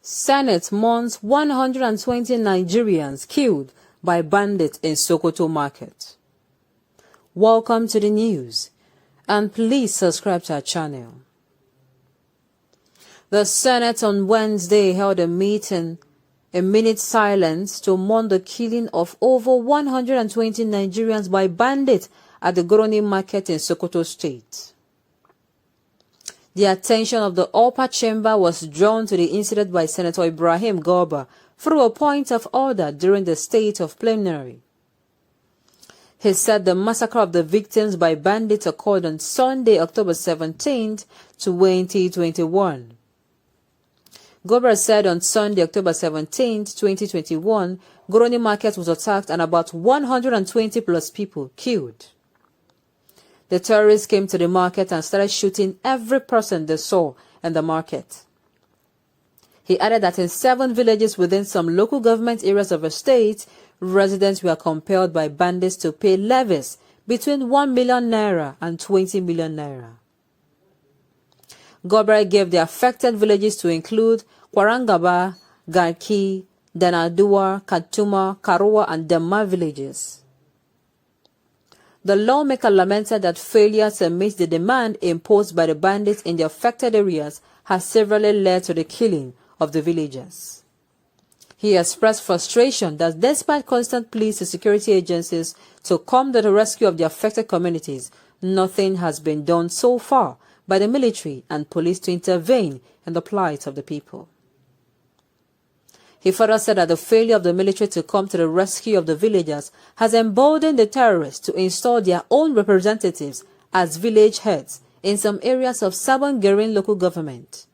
Senate mourns 120 Nigerians killed by bandits in Sokoto market. Welcome to the news, and please subscribe to our channel. The Senate on Wednesday held a meeting, a minute silence to mourn the killing of over 120 Nigerians by bandits at the Goroni market in Sokoto State. The attention of the upper chamber was drawn to the incident by Senator Ibrahim Garba through a point of order during the state of plenary. He said the massacre of the victims by bandits occurred on Sunday, October 17, 2021. Garba said on Sunday, October 17, 2021, Goroni market was attacked and about 120 plus people killed. The terrorists came to the market and started shooting every person they saw in the market. He added that in 7 villages within some local government areas of the state, residents were compelled by bandits to pay levies between 1 million naira and 20 million naira. Garba gave the affected villages to include Kwarangaba, Garki, Danadua, Katuma, Karua, and Dema villages. The lawmaker lamented that failure to meet the demand imposed by the bandits in the affected areas has severely led to the killing of the villagers. He expressed frustration that despite constant pleas to security agencies to come to the rescue of the affected communities, nothing has been done so far by the military and police to intervene in the plight of the people. He further said that the failure of the military to come to the rescue of the villagers has emboldened the terrorists to install their own representatives as village heads in some areas of Sabon Garin local government.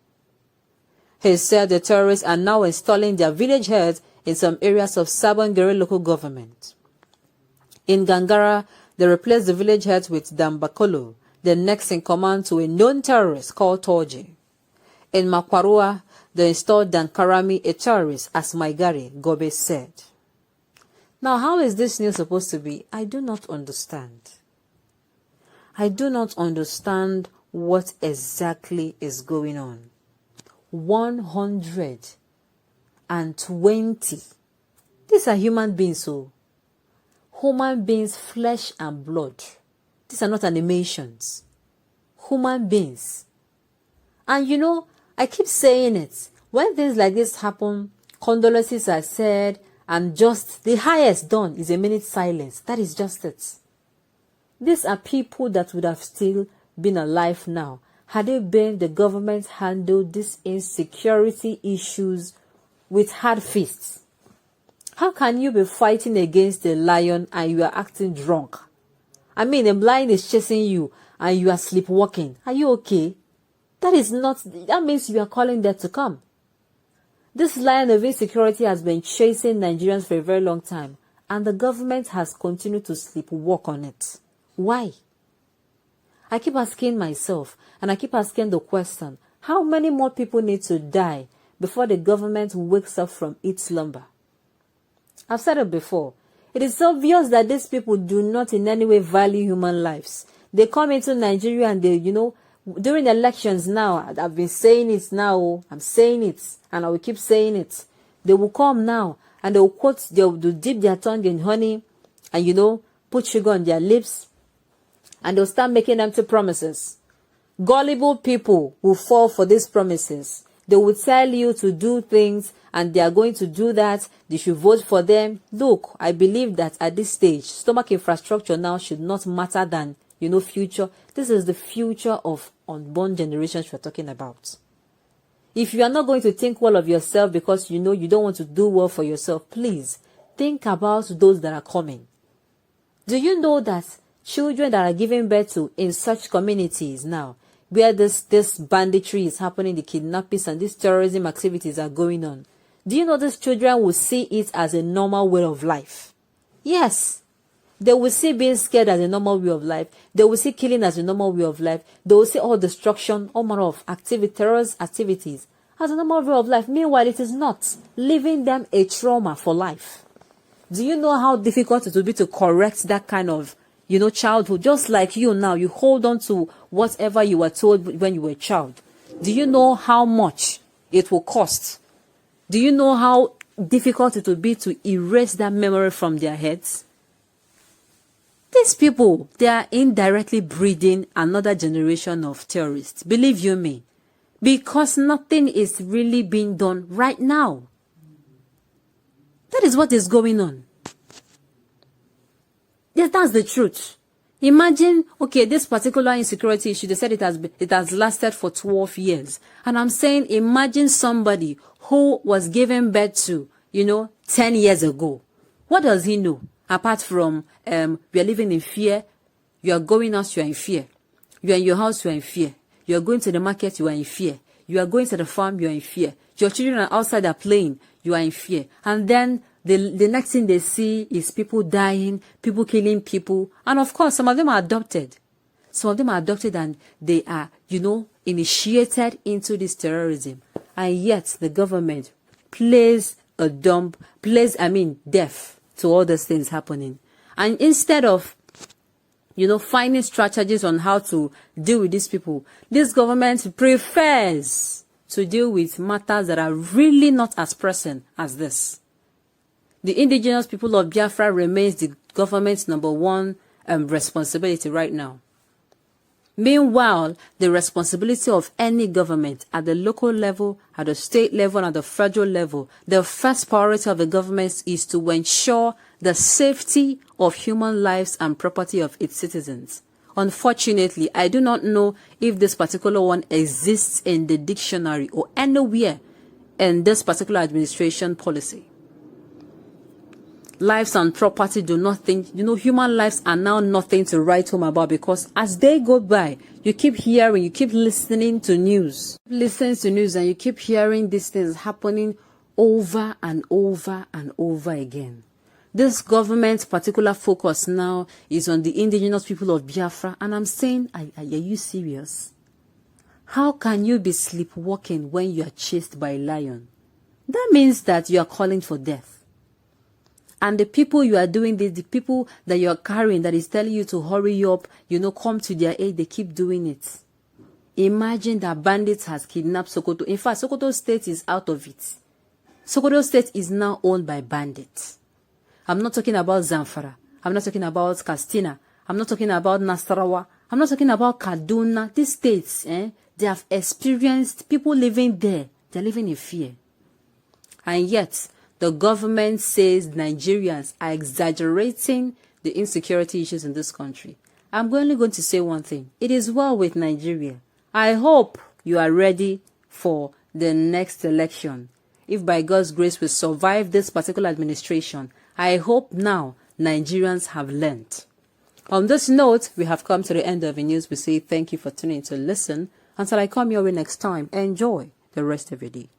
He said the terrorists are now installing their village heads in some areas of Sabon Garin local government. In Gangara, they replaced the village heads with Dambakolo, the next in command to a known terrorist called Torji. In Makwarua, they installed Dankarami, a terrorist, as Maigari, Gobe said. Now, how is this news supposed to be? I do not understand. I do not understand what exactly is going on. 120. These are human beings, so human beings, flesh and blood. These are not animations. Human beings. And you know, I keep saying it. When things like this happen, condolences are said, and just the highest done is a minute silence. That is just it. These are people that would have still been alive now had it been the government handled these insecurity issues with hard fists. How can you be fighting against a lion and you are acting drunk? I mean, a lion is chasing you and you are sleepwalking. Are you okay? That means you are calling death to come. This lion of insecurity has been chasing Nigerians for a very long time, and the government has continued to sleepwalk on it. Why? I keep asking myself, and I keep asking the question, how many more people need to die before the government wakes up from its slumber? I've said it before. It is obvious that these people do not in any way value human lives. They come into Nigeria and they, during elections now, I've been saying it now, I'm saying it, and I will keep saying it. They will come now, and they will dip their tongue in honey, and put sugar on their lips, and they'll start making empty promises. Gullible people will fall for these promises. They will tell you to do things, and they are going to do that. They should vote for them. Look, I believe that at this stage, stomach infrastructure now should not matter than future. This is the future of unborn generations we're talking about. If you are not going to think well of yourself because you don't want to do well for yourself, please think about those that are coming. Do you know that children that are giving birth to in such communities now, where this banditry is happening, the kidnappings and these terrorism activities are going on, do you know these children will see it as a normal way of life? Yes. They will see being scared as a normal way of life. They will see killing as a normal way of life. They will see all destruction, all manner of terrorist activities as a normal way of life. Meanwhile, it is not, leaving them a trauma for life. Do you know how difficult it will be to correct that kind of, childhood? Just like you now, you hold on to whatever you were told when you were a child. Do you know how much it will cost Do you know how difficult it would be to erase that memory from their heads? These people, they are indirectly breeding another generation of terrorists. Believe you me. Because nothing is really being done right now. That is what is going on. Yes, that's the truth. Imagine, okay, this particular insecurity issue, they said it has lasted for 12 years. And I'm saying, imagine somebody who was given birth to, 10 years ago. What does he know? Apart from, we are living in fear. You are going out, you are in fear. You are in your house, you are in fear. You are going to the market, you are in fear. You are going to the farm, you are in fear. Your children are outside, they are playing, you are in fear. And then the next thing they see is people dying, people killing people. And of course, some of them are adopted. Some of them are adopted and they are, initiated into this terrorism. And yet the government plays deaf to all those things happening. And instead of, finding strategies on how to deal with these people, this government prefers to deal with matters that are really not as pressing as this. The indigenous people of Biafra remains the government's number one responsibility right now. Meanwhile, the responsibility of any government at the local level, at the state level, and at the federal level, the first priority of the government is to ensure the safety of human lives and property of its citizens. Unfortunately, I do not know if this particular one exists in the dictionary or anywhere in this particular administration policy. Lives and property do nothing. Human lives are now nothing to write home about, because as they go by, you keep hearing, you keep listening to news. And you keep hearing these things happening over and over and over again. This government's particular focus now is on the indigenous people of Biafra. And I'm saying, are you serious? How can you be sleepwalking when you are chased by a lion? That means that you are calling for death. And the people you are doing this, the people that you are carrying, that is telling you to hurry up, come to their aid, they keep doing it. Imagine that bandits has kidnapped Sokoto. In fact, Sokoto State is out of it. Sokoto State is now owned by bandits. I'm not talking about Zamfara. I'm not talking about Kastina. I'm not talking about Nasarawa. I'm not talking about Kaduna. These states, they have experienced people living there. They're living in fear. And yet, the government says Nigerians are exaggerating the insecurity issues in this country. I'm only going to say one thing. It is well with Nigeria. I hope you are ready for the next election. If by God's grace we survive this particular administration, I hope now Nigerians have learned. On this note, we have come to the end of the news. We say thank you for tuning in to listen. Until I come your way next time, enjoy the rest of your day.